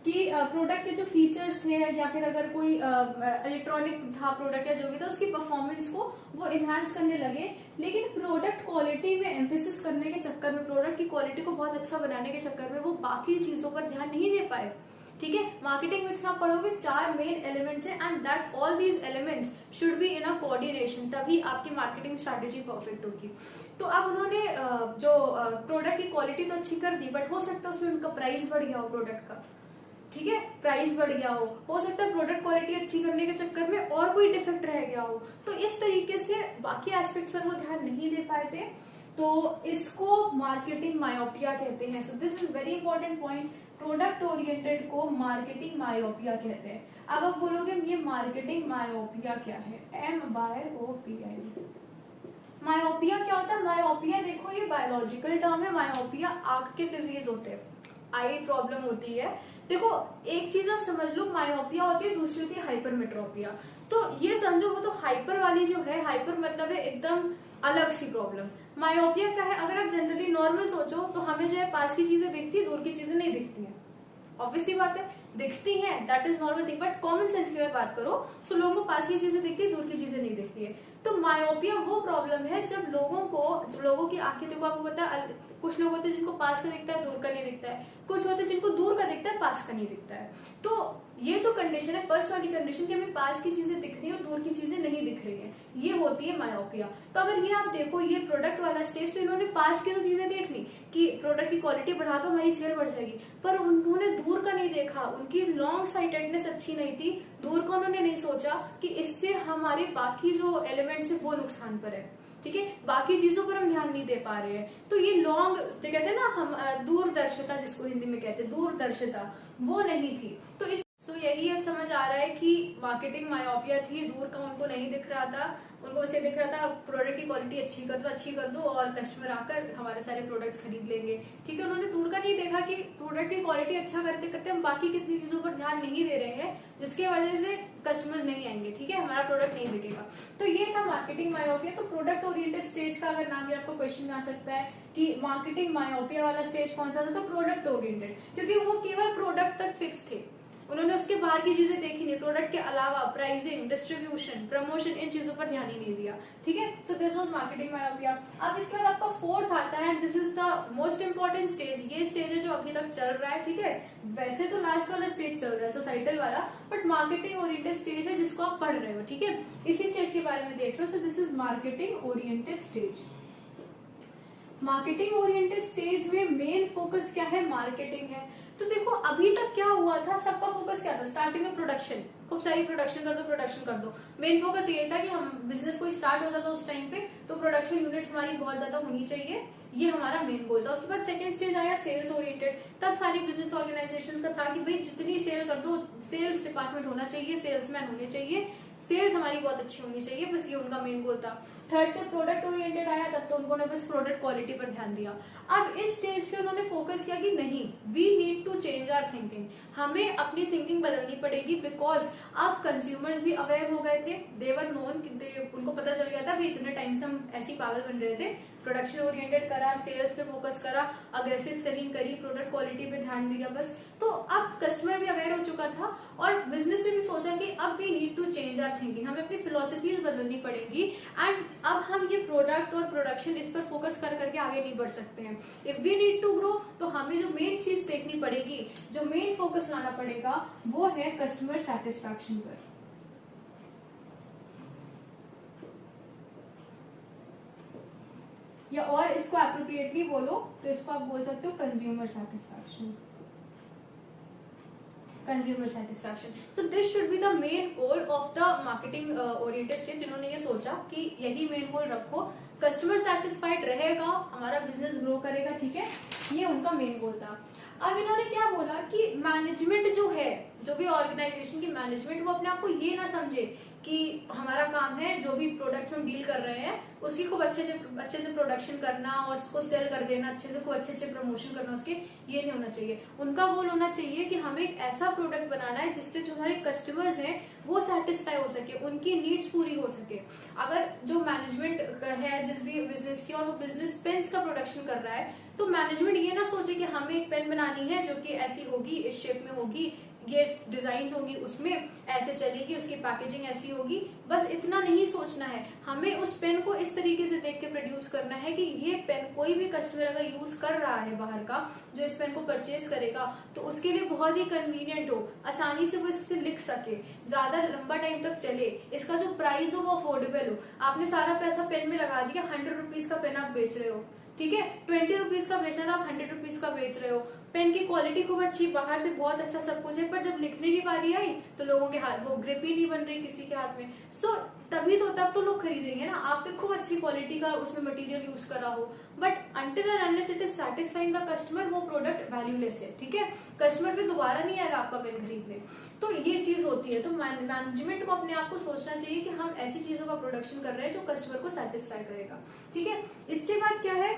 कि प्रोडक्ट के जो फीचर्स थे या फिर अगर कोई इलेक्ट्रॉनिक था प्रोडक्ट या जो भी था, उसकी परफॉर्मेंस को वो इनहांस करने लगे। लेकिन प्रोडक्ट क्वालिटी में एम्फेसिस करने के चक्कर में, प्रोडक्ट की क्वालिटी को बहुत अच्छा बनाने के चक्कर में वो बाकी चीजों पर ध्यान नहीं दे पाए। ठीक है, मार्केटिंग में आप पढ़ोगे 4 मेन एलिमेंट्स है, and that all these elements should be in a coordination, तभी आपकी मार्केटिंग स्ट्रैटेजी परफेक्ट होगी। तो अब उन्होंने जो प्रोडक्ट की क्वालिटी तो अच्छी कर दी, बट हो सकता है उसमें उनका प्राइस बढ़ गया हो प्रोडक्ट का। ठीक है, प्राइस बढ़ गया हो सकता है प्रोडक्ट क्वालिटी अच्छी करने के चक्कर में और कोई डिफेक्ट रह गया हो। तो इस तरीके से बाकी एस्पेक्ट्स पर वो ध्यान नहीं दे पाए थे, तो इसको मार्केटिंग मायोपिया कहते हैं। So this is very important point. Product oriented को मार्केटिंग मायोपिया कहते हैं। अब आप बोलोगे ये मार्केटिंग मायोपिया क्या है, MYOPIA। मायोपिया क्या होता है? मायोपिया देखो ये बायोलॉजिकल टर्म है। मायोपिया आंख के डिजीज होते हैं, आई प्रॉब्लम होती है। देखो एक चीज आप समझ लो, मायोपिया होती है, दूसरी होती है हाइपरमेट्रोपिया। तो ये समझो, वो तो हाइपर वाली जो है, हाइपर मतलब है एकदम अलग सी प्रॉब्लम। मायोपिया क्या है? अगर आप जनरली नॉर्मल सोचो तो हमें जो है पास की चीजें दिखती है, दूर की चीजें नहीं दिखती है। ऑब्वियसली बात है, दिखती हैं, that is normal thing. But common sense की अगर बात करो तो लोगों को पास की चीजें दिखती है, दूर की चीजें नहीं दिखती है। तो मायोपिया वो प्रॉब्लम है जब लोगों की आंखें, देखो आपको पता है कुछ लोग होते हैं जिनको पास का दिखता है, दूर का नहीं दिखता है। कुछ होते हैं जिनको दूर का दिखता है, पास का नहीं दिखता है। तो ये जो कंडीशन है, फर्स्ट वाली कंडीशन कि हमें पास की चीजें दिख रही है और दूर की चीजें नहीं दिख रही है, ये होती है मायोपिया। तो अगर ये आप देखो, ये प्रोडक्ट वाला स्टेज, तो इन्होंने पास की तो चीजें देख ली कि प्रोडक्ट की क्वालिटी बढ़ा दो हमारी सेल बढ़ जाएगी, पर उन्होंने दूर का नहीं देखा। उनकी लॉन्ग साइटेडनेस अच्छी नहीं थी, दूर का उन्होंने नहीं सोचा कि इससे हमारे बाकी जो एलिमेंट्स है वो नुकसान पर है। ठीक है, बाकी चीजों पर हम ध्यान नहीं दे पा रहे हैं। तो ये लॉन्ग जो कहते हैं ना हम, दूरदर्शिता जिसको हिंदी में कहते हैं, दूरदर्शिता, वो नहीं थी। तो इस यही अब समझ आ रहा है कि मार्केटिंग मायोपिया थी, दूर का उनको नहीं दिख रहा था। उनको बस ये दिख रहा था प्रोडक्ट की क्वालिटी अच्छी कर दो और कस्टमर आकर हमारे सारे प्रोडक्ट्स खरीद लेंगे। ठीक है, उन्होंने दूर का नहीं देखा कि प्रोडक्ट की क्वालिटी अच्छा करते करते हम बाकी कितनी चीजों पर ध्यान नहीं दे रहे हैं, जिसकी वजह से कस्टमर्स नहीं आएंगे। ठीक है, हमारा प्रोडक्ट नहीं बिकेगा। तो ये था मार्केटिंग मायोपिया। तो प्रोडक्ट ओरिएंटेड स्टेज का अगर नाम भी आपको क्वेश्चन आ सकता है कि मार्केटिंग मायोपिया वाला स्टेज कौन सा था, तो प्रोडक्ट ओरिएंटेड, क्योंकि वो केवल प्रोडक्ट तक फिक्स थे। उन्होंने उसके बाहर की चीजें देखी नहीं, प्रोडक्ट के अलावा प्राइसिंग, डिस्ट्रीब्यूशन, प्रमोशन, इन चीजों पर ध्यान ही नहीं दिया। ठीक है, so this was marketing myopia. अब इसके बाद आपका फोर्थ आता है, and this is the most important stage. ये स्टेज है जो अभी तक चल रहा है। ठीक है, वैसे तो लास्ट वाला स्टेज चल रहा है सोसाइटल वाला, बट मार्केटिंग ओरिएंटेड स्टेज है जिसको आप पढ़ रहे हो। ठीक है, इसी स्टेज के बारे में देख लो। So this is marketing oriented stage. Marketing oriented stage में मेन फोकस क्या है? मार्केटिंग है। तो देखो अभी तक क्या हुआ था, सबका फोकस क्या था? स्टार्टिंग में प्रोडक्शन, खूब सारी प्रोडक्शन कर दो। मेन फोकस ये था कि हम बिजनेस कोई स्टार्ट होता था उस टाइम पे, तो प्रोडक्शन यूनिट्स हमारी बहुत ज्यादा होनी चाहिए, ये हमारा मेन गोल था। उसके बाद सेकंड स्टेज आया सेल्स ओरिएंटेड। तब सारी बिजनेस ऑर्गेनाइजेशंस का था कि भाई जितनी सेल कर दो, सेल्स डिपार्टमेंट होना चाहिए, सेल्समैन होने चाहिए, सेल्स हमारी बहुत अच्छी होनी चाहिए, बस ये उनका मेन गोल था। थर्ड जब प्रोडक्ट ओरिएंटेड आया तब तो उन्होंने बस प्रोडक्ट क्वालिटी पर ध्यान दिया। अब इस स्टेज पे उन्होंने फोकस किया कि नहीं, we need to change our thinking, हमें अपनी थिंकिंग बदलनी पड़ेगी, बिकॉज अब कंज्यूमर्स भी अवेयर हो गए थे, देवर नोन, उनको पता चल गया था भी इतने टाइम से हम ऐसी पागल बन रहे थे, प्रोडक्शन ओरिएंटेड करा, सेल्स पे फोकस करा, अग्रेसिव सेलिंग करी, प्रोडक्ट क्वालिटी पे ध्यान दिया बस। तो अब कस्टमर भी अवेयर हो चुका था और बिजनेस ने भी सोचा कि अब we need to change our thinking, हमें अपनी फिलोसफीज बदलनी पड़ेगी एंड अब हम ये प्रोडक्ट और प्रोडक्शन इस पर फोकस कर करके आगे नहीं बढ़ सकते हैं। If we need to grow, तो हमें जो मेन चीज देखनी पड़ेगी, जो मेन फोकस लाना पड़ेगा, वो है कस्टमर सेटिस्फैक्शन पर। या और इसको एप्रोप्रिएटली बोलो तो इसको आप बोल सकते हो consumer satisfaction. Consumer satisfaction, so this should be the main goal of the marketing oriented stage. जिन्होंने ये सोचा कि यही मेन गोल रखो, कस्टमर सेटिस्फाइड रहेगा, हमारा बिजनेस ग्रो करेगा, ठीक है, ये उनका मेन गोल था। अब इन्होंने क्या बोला कि मैनेजमेंट जो है, जो भी ऑर्गेनाइजेशन की मैनेजमेंट, वो अपने आप को ये ना समझे कि हमारा काम है जो भी प्रोडक्ट हम डील कर रहे हैं उसकी खूब अच्छे से प्रोडक्शन करना और उसको सेल कर देना, अच्छे से प्रमोशन करना उसके, ये नहीं होना चाहिए। उनका गोल होना चाहिए कि हमें एक ऐसा प्रोडक्ट बनाना है जिससे जो हमारे कस्टमर्स हैं वो सेटिस्फाई हो सके, उनकी नीड्स पूरी हो सके। अगर जो मैनेजमेंट है जिस भी बिजनेस की और वो बिजनेस पेन्स का प्रोडक्शन कर रहा है, तो मैनेजमेंट ये ना सोचे कि हमें एक पेन बनानी है जो कि ऐसी होगी, इस शेप में होगी, ये डिजाइन होगी, उसमें ऐसे चलेगी, उसकी पैकेजिंग ऐसी होगी, बस इतना नहीं सोचना है। हमें उस पेन को इस तरीके से देख के प्रोड्यूस करना है कि ये पेन कोई भी कस्टमर अगर यूज कर रहा है बाहर का, जो इस पेन को परचेज करेगा, तो उसके लिए बहुत ही कन्वीनियंट हो, आसानी से वो इससे लिख सके, ज्यादा लंबा टाइम तक चले, इसका जो प्राइस हो वो अफोर्डेबल हो। आपने सारा पैसा पेन में लगा दिया, 100 रुपीज का पेन आप बेच रहे हो, ठीक है, 20 रुपीज का बेचना था, आप 100 रुपीज का बेच रहे हो। पेन की क्वालिटी खूब अच्छी, बाहर से बहुत अच्छा सब कुछ है, पर जब लिखने की बारी आई तो लोगों के हाथ, वो ग्रिप ही नहीं बन रही किसी के हाथ में। सो तब तो लोग खरीदेंगे ना, आपने खूब अच्छी क्वालिटी का उसमें मटेरियल यूज करा हो, but until and unless it is satisfying the customer, वो प्रोडक्ट वैल्यूलेस है, ठीक है, कस्टमर फिर दोबारा नहीं आएगा आपका पेन खरीदने। तो ये चीज होती है। तो मैनेजमेंट को अपने आप को सोचना चाहिए कि हम ऐसी चीजों का प्रोडक्शन कर रहे हैं जो कस्टमर को सेटिस्फाई करेगा, ठीक है। इसके बाद क्या है,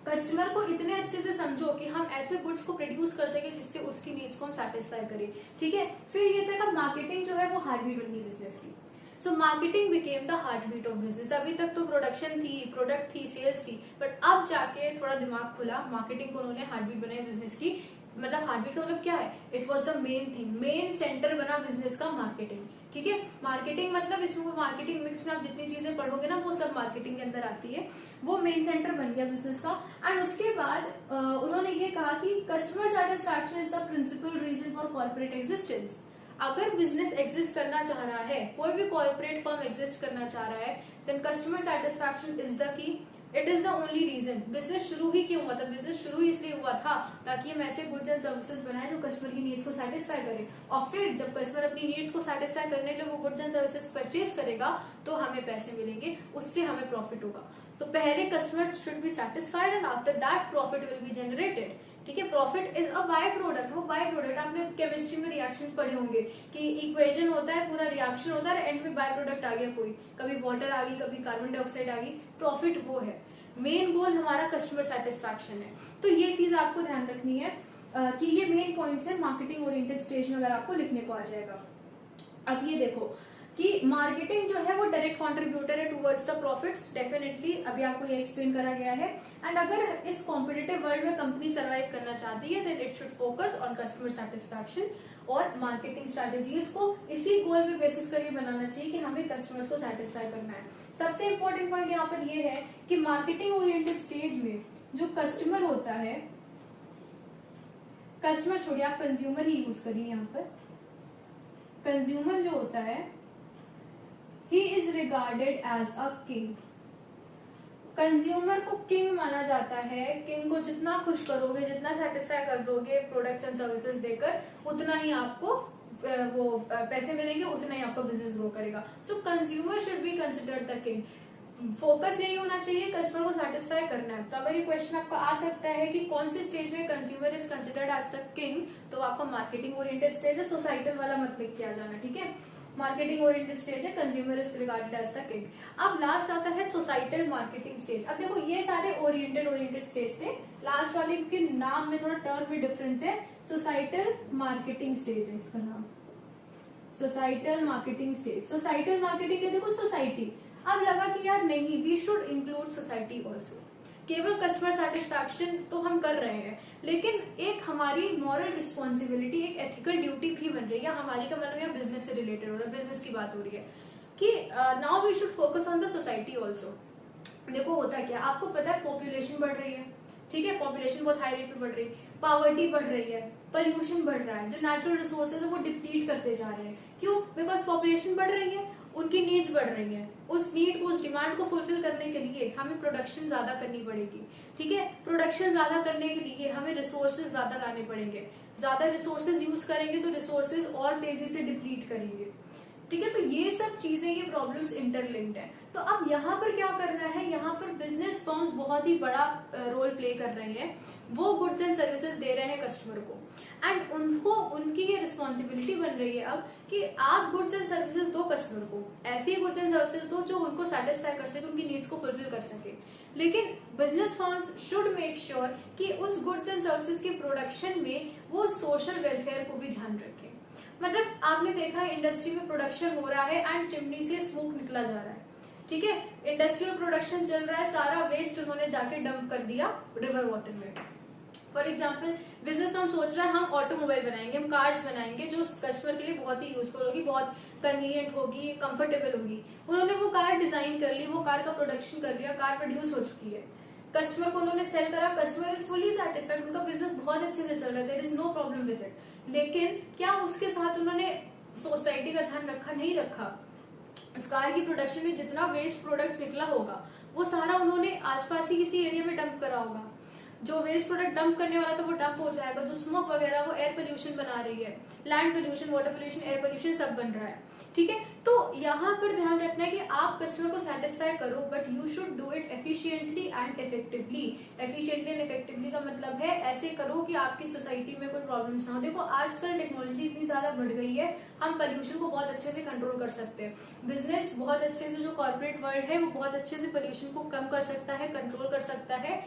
कस्टमर को इतने अच्छे से समझो कि हम ऐसे गुड्स को प्रोड्यूस कर सके जिससे उसकी नीड्स को हम सेटिस्फाई करें, ठीक है। फिर ये था कि मार्केटिंग जो है वो हार्ट बीट बन गई बिजनेस की। So marketing became the heart beat of business. अभी तक तो प्रोडक्शन थी, प्रोडक्ट थी, सेल्स थी, बट अब जाके थोड़ा दिमाग खुला, मार्केटिंग को उन्होंने हार्ट बीट बनाई बिजनेस की। मतलब हार्ट बीट का मतलब क्या है, it was the main thing, main centre बना बिजनेस का मार्केटिंग, ठीक है। मार्केटिंग मतलब इसमें वो मार्केटिंग मिक्स में आप जितनी चीजें पढ़ोगे ना वो सब मार्केटिंग के अंदर आती है, वो मेन सेंटर बन गया बिजनेस का। एंड उसके बाद उन्होंने ये कहा कि customer satisfaction is the principal reason for corporate existence. अगर बिजनेस एग्जिस्ट करना चाह रहा है, कोई भी कॉर्पोरेट फर्म एग्जिस्ट करना चाह रहा है, then customer satisfaction is the key, it is the only reason. Business शुरू ही क्यों हुआ था, बिजनेस शुरू इसलिए हुआ था ताकि हम ऐसे गुड्स एंड सर्विसेज बनाए जो कस्टमर की नीड्स को सेटिस्फाई करे, और फिर जब कस्टमर अपनी नीड्स को सेटिस्फाई करने के लिए वो गुड्स एंड सर्विसेज परचेज करेगा तो हमें पैसे मिलेंगे, उससे हमें प्रॉफिट होगा। तो पहले customers should be satisfied and after that profit will be generated, ठीक है। Profit is a by product, वो बाय प्रोडक्ट, आपने केमिस्ट्री में रिएक्शंस पढ़े होंगे कि इक्वेशन होता है, पूरा रिएक्शन होता है, एंड में बाय प्रोडक्ट आ गया कोई, कभी वाटर आ गई, कभी कार्बन डाइऑक्साइड आ गई, प्रॉफिट वो है। मेन गोल हमारा कस्टमर सेटिस्फैक्शन है। तो ये चीज आपको ध्यान रखनी है कि ये मेन पॉइंट्स है मार्केटिंग ओरिएंटेड स्टेज में, अगर आपको लिखने को आ जाएगा। अब ये देखो कि मार्केटिंग जो है वो डायरेक्ट कंट्रीब्यूटर है टुवर्ड्स द प्रॉफिट्स, डेफिनेटली अभी आपको ये एक्सप्लेन करा गया है। एंड अगर इस कॉम्पिटिटिव वर्ल्ड में कंपनी सर्वाइव करना चाहती है, then it should focus on customer satisfaction, और मार्केटिंग स्ट्रेटेजीज को इसी गोल पे बेसिस करके बनाना चाहिए कि हमें कस्टमर्स को सेटिस्फाई करना है। सबसे इंपॉर्टेंट पॉइंट यहाँ पर ये है कि मार्केटिंग ओरिएंटेड स्टेज में जो कस्टमर होता है, कस्टमर छोड़िए, आप कंज्यूमर ही यूज करिए यहाँ पर। कंज्यूमर जो होता है, he is regarded as a king. Consumer को किंग माना जाता है। किंग को जितना खुश करोगे, जितना सेटिस्फाई कर दोगे प्रोडक्ट्स एंड सर्विसेज देकर, उतना ही आपको वो पैसे मिलेंगे, उतना ही आपका बिजनेस ग्रो करेगा। सो consumer should be considered the king. Focus यही होना चाहिए, कस्टमर को सेटिस्फाई करना है। तो अगर ये क्वेश्चन आपका आ सकता है कि कौन से स्टेज में consumer is considered as the king, तो आपका मार्केटिंग ओरिएंटेड स्टेज है, सोसाइटल वाला मत लिख के आ जाना, ठीक है। मार्केटिंग ओरिएंटेड स्टेज है, consumer is regarded as the king. अब लास्ट आता है सोसाइटल मार्केटिंग स्टेज। अब देखो ये सारे ओरिएंटेड स्टेज थे, लास्ट वाले के नाम में थोड़ा टर्म में डिफरेंस है। सोसाइटल मार्केटिंग स्टेज है इसका नाम, societal marketing stage. Societal marketing के देखो सोसाइटी, अब लगा कि यार नहीं, we should include society also. केवल कस्टमर सेटिस्फैक्शन तो हम कर रहे हैं, लेकिन एक हमारी मॉरल रिस्पॉन्सिबिलिटी, एक एथिकल ड्यूटी भी बन रही है हमारी, का मतलब यहाँ बिजनेस से रिलेटेड हो रहा है, बिजनेस की बात हो रही है कि now we should focus on the society also. देखो होता क्या, आपको पता है पॉपुलेशन बढ़ रही है, ठीक है, पॉपुलेशन बहुत हाई रेट पे बढ़ रही है, पॉवर्टी बढ़ रही है, पोल्यूशन बढ़ रहा है, जो नेचुरल रिसोर्सेज है वो डिप्लीट करते जा रहे हैं। क्यों? बिकॉज पॉपुलेशन बढ़ रही है, उनकी नीड्स बढ़ रही हैं, उस नीड को, उस डिमांड को फुलफिल करने के लिए हमें प्रोडक्शन ज्यादा करनी पड़ेगी, ठीक है। प्रोडक्शन ज्यादा करने के लिए हमें रिसोर्सेज ज्यादा लाने पड़ेंगे, ज्यादा रिसोर्सेज यूज करेंगे तो रिसोर्सेज और तेजी से डिप्लीट करेंगे, ठीक है। तो ये सब चीजें, ये प्रॉब्लम्स इंटरलिंक्ड है। तो अब यहाँ पर क्या करना है, यहाँ पर बिजनेस फर्म्स बहुत ही बड़ा रोल प्ले कर रहे हैं। वो गुड्स एंड सर्विसेज दे रहे हैं कस्टमर को, एंड उनको, उनकी ये रिस्पॉन्सिबिलिटी बन रही है अब कि आप गुड्स एंड सर्विसेज दो कस्टमर को, ऐसी गुड्स एंड सर्विसेज दो जो उनको सेटिस्फाई कर सके, उनकी नीड्स को फुलफिल कर सके। लेकिन business firms should make sure कि उस गुड्स एंड सर्विसेज के प्रोडक्शन में वो सोशल वेलफेयर को भी ध्यान रखें। मतलब आपने देखा है इंडस्ट्री में प्रोडक्शन हो रहा है एंड चिमनी से स्मोक निकला जा रहा है, ठीक है, इंडस्ट्रियल प्रोडक्शन चल रहा है, सारा वेस्ट उन्होंने जाके डंप कर दिया रिवर वाटर में। फॉर एग्जाम्पल बिजनेस फर्म सोच रहा है हम ऑटोमोबाइल बनाएंगे, हम कार्स बनाएंगे जो कस्टमर के लिए बहुत ही यूजफुल होगी, बहुत कन्वीनियंट होगी, कंफर्टेबल होगी। उन्होंने वो कार डिजाइन कर ली, वो कार का प्रोडक्शन कर लिया, कार प्रोड्यूस हो चुकी है, कस्टमर को उन्होंने सेल करा, कस्टमर इज फुली सेटिस्फाइड, उनका बिजनेस बहुत अच्छे से चल रहा है, there is no problem with it. लेकिन क्या उसके साथ उन्होंने सोसाइटी का ध्यान रखा? नहीं रखा। उस कार की प्रोडक्शन में जितना वेस्ट प्रोडक्ट्स निकला होगा वो सारा उन्होंने आसपास ही किसी एरिया में डंप करा होगा। जो वेस्ट प्रोडक्ट डंप करने वाला था वो डंप हो जाएगा, जो स्मोक वगैरह वो एयर पोल्यूशन बना रही है, land pollution, water pollution, air pollution सब बन रहा है, ठीक है। तो यहाँ पर ध्यान रखना है कि आप कस्टमर को सेटिस्फाई करो, but you should do it efficiently and effectively. Efficiently and effectively का मतलब है ऐसे करो कि आपकी सोसाइटी में कोई प्रॉब्लम्स ना हो। देखो आजकल टेक्नोलॉजी इतनी ज्यादा बढ़ गई है, हम पोल्यूशन को बहुत अच्छे से कंट्रोल कर सकते हैं। बिजनेस बहुत अच्छे से, जो कॉर्पोरेट वर्ल्ड है वो बहुत अच्छे से पोल्यूशन को कम कर सकता है, कंट्रोल कर सकता है।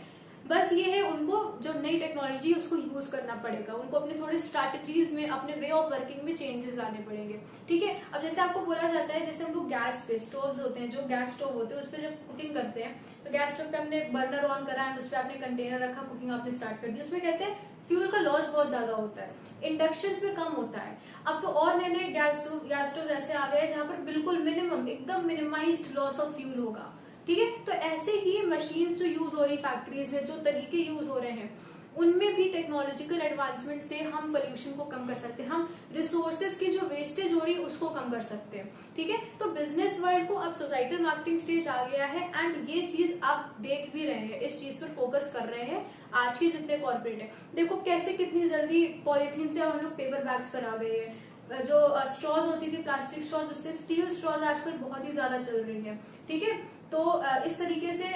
बस ये है, उनको जो नई टेक्नोलॉजी है उसको यूज करना पड़ेगा, उनको अपने थोड़े स्ट्रैटेजीज में, अपने वे ऑफ वर्किंग में चेंजेस लाने पड़ेंगे, ठीक है। अब जैसे आपको बोला जाता है, जैसे हम लोग गैस पे स्टोव्स होते हैं, जो गैस स्टोव होते हैं उस पर जब कुकिंग करते हैं तो गैस स्टोव पे हमने बर्नर ऑन करा एंड उस पर आपने कंटेनर रखा, कुकिंग आपने स्टार्ट कर दी, उसमें कहते हैं फ्यूल का लॉस बहुत ज्यादा होता है, इंडक्शन में कम होता है। अब तो और नए नए गैस स्टोव ऐसे आ गए जहाँ पर बिल्कुल मिनिमम, एकदम मिनिमाइज्ड लॉस ऑफ फ्यूल होगा, ठीक है। तो ऐसे ही मशीन्स जो यूज हो रही फैक्ट्रीज में, जो तरीके यूज हो रहे हैं, उनमें भी टेक्नोलॉजिकल एडवांसमेंट से हम पोल्यूशन को कम कर सकते हैं, हम रिसोर्सेज की जो वेस्टेज हो रही है उसको कम कर सकते हैं, ठीक है। तो बिजनेस वर्ल्ड को अब सोसाइटल मार्केटिंग स्टेज आ गया है एंड ये चीज आप देख भी रहे हैं, इस चीज पर फोकस कर रहे हैं आज के जितने कॉर्पोरेट है। देखो कैसे कितनी जल्दी पॉलिथीन से हम लोग पेपर बैग्स पर आ गए हैं, जो स्ट्रॉज होती थी प्लास्टिक स्ट्रॉज, उससे स्टील स्ट्रॉज आजकल बहुत ही ज्यादा चल रही है, ठीक है। तो इस तरीके से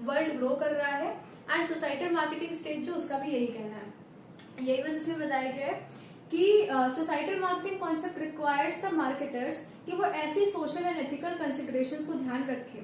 वर्ल्ड ग्रो कर रहा है एंड सोसाइटल मार्केटिंग स्टेज जो, उसका भी यही कहना है। यही बस इसमें बताया गया है कि societal marketing concept requires the marketers कि वो ऐसी सोशल एंड एथिकल कंसिडरेशंस को ध्यान रखें,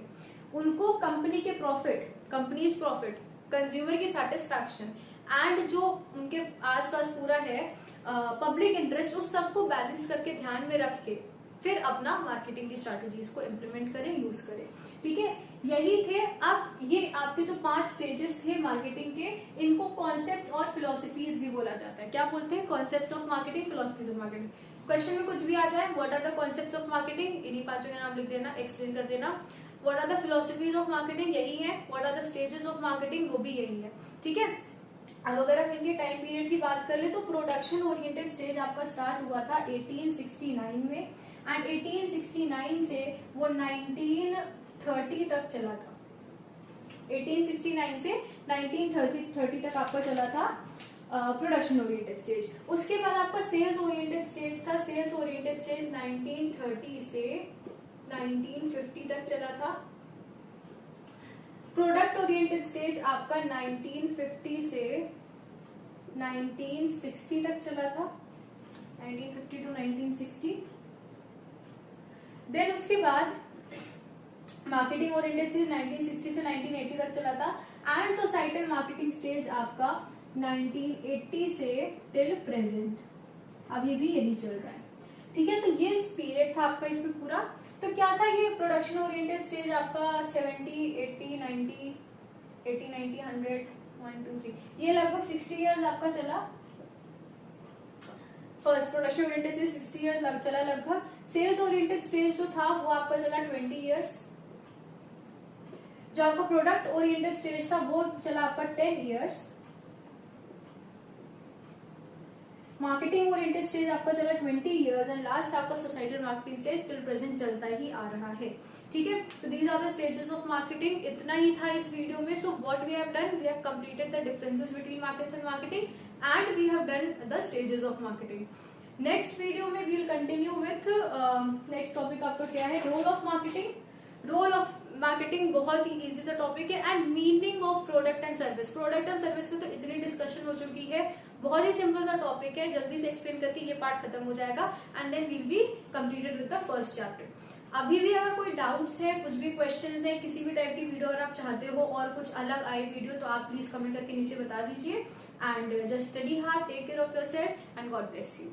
उनको कंपनी के प्रॉफिट, कंपनीज प्रॉफिट, कंज्यूमर की सेटिस्फैक्शन एंड जो उनके आसपास पूरा है पब्लिक इंटरेस्ट, उस सबको बैलेंस करके ध्यान में रख के फिर अपना मार्केटिंग की स्ट्रैटेजीज को इम्प्लीमेंट करें, यूज करें, ठीक है। यही थे। अब ये आपके जो 5 स्टेजेस थे मार्केटिंग के, इनको कॉन्सेप्ट और फिलोसफीज भी बोला जाता है। क्या बोलते हैं? Concept of marketing, philosophies of marketing. Question में कुछ भी आ जाए, what are the concept of marketing, इन्हीं 5 के नाम लिख देना, एक्सप्लेन कर देना। What are the philosophies of marketing, यही है। What are the stages of marketing, वो भी यही है, ठीक है। अब अगर हम इनके टाइम पीरियड की बात कर ले तो प्रोडक्शन ओरिएंटेड स्टेज आपका स्टार्ट हुआ था 1869 में एंड 1869 से वो 1930 तक चला था। 1869 से 1930 तक आपका चला था प्रोडक्शन ओरिएंटेड स्टेज। उसके बाद आपका सेल्स ओरिएंटेड स्टेज था। सेल्स ओरिएंटेड स्टेज 1930 से 1950 तक चला था। प्रोडक्ट ओरिएंटेड स्टेज आपका 1950 से 1960 तक चला था, 1950 टू 1960। देन उसके बाद मार्केटिंग ओरिएंटेड स्टेज 1960 से 1980 तक चला था, एंड सोसाइटल मार्केटिंग स्टेज आपका 1980 से टिल प्रेजेंट, अभी भी यही चल रहा है। ठीक है, तो ये पीरियड था आपका इसमें पूरा। तो क्या था ये प्रोडक्शन ओरिएंटेड स्टेज आपका 70, 80, 90, 80, 90, 100, 1, 2, 3, ये लगभग 60 इयर्स आपका चला। First production oriented stage 60 years चला लगभग। सेल्स ओरिएंटेड स्टेज जो था वो आपका चला 20 इयर्स। जो आपका प्रोडक्ट ओरिएंटेड स्टेज था वो चला आपका 10 इयर्स। मार्केटिंग ओरिएंटेड स्टेज आपका चला 20 इयर्स, एंड लास्ट आपका societal marketing stage till present चलता ही आ रहा है। ठीक है, तो these are the stages of marketing. इतना ही था इस वीडियो में। So what we have done, we have completed the differences between markets and marketing, and we have done the stages of marketing. Next video में we will continue with next topic आपका क्या है, role of marketing. Role of marketing बहुत ही easy सा topic है, and meaning of product and service. Product and service पे तो इतनी डिस्कशन हो चुकी है, बहुत ही सिंपल सा टॉपिक है, जल्दी से एक्सप्लेन करके ये पार्ट खत्म हो जाएगा, and then we'll be completed with the first chapter. अभी भी अगर कोई डाउट्स है, कुछ भी क्वेश्चंस है, किसी भी टाइप की वीडियो अगर आप चाहते हो और कुछ अलग आए वीडियो, तो आप प्लीज कमेंट करके नीचे बता दीजिए। And just study hard, take care of yourself, and God bless you.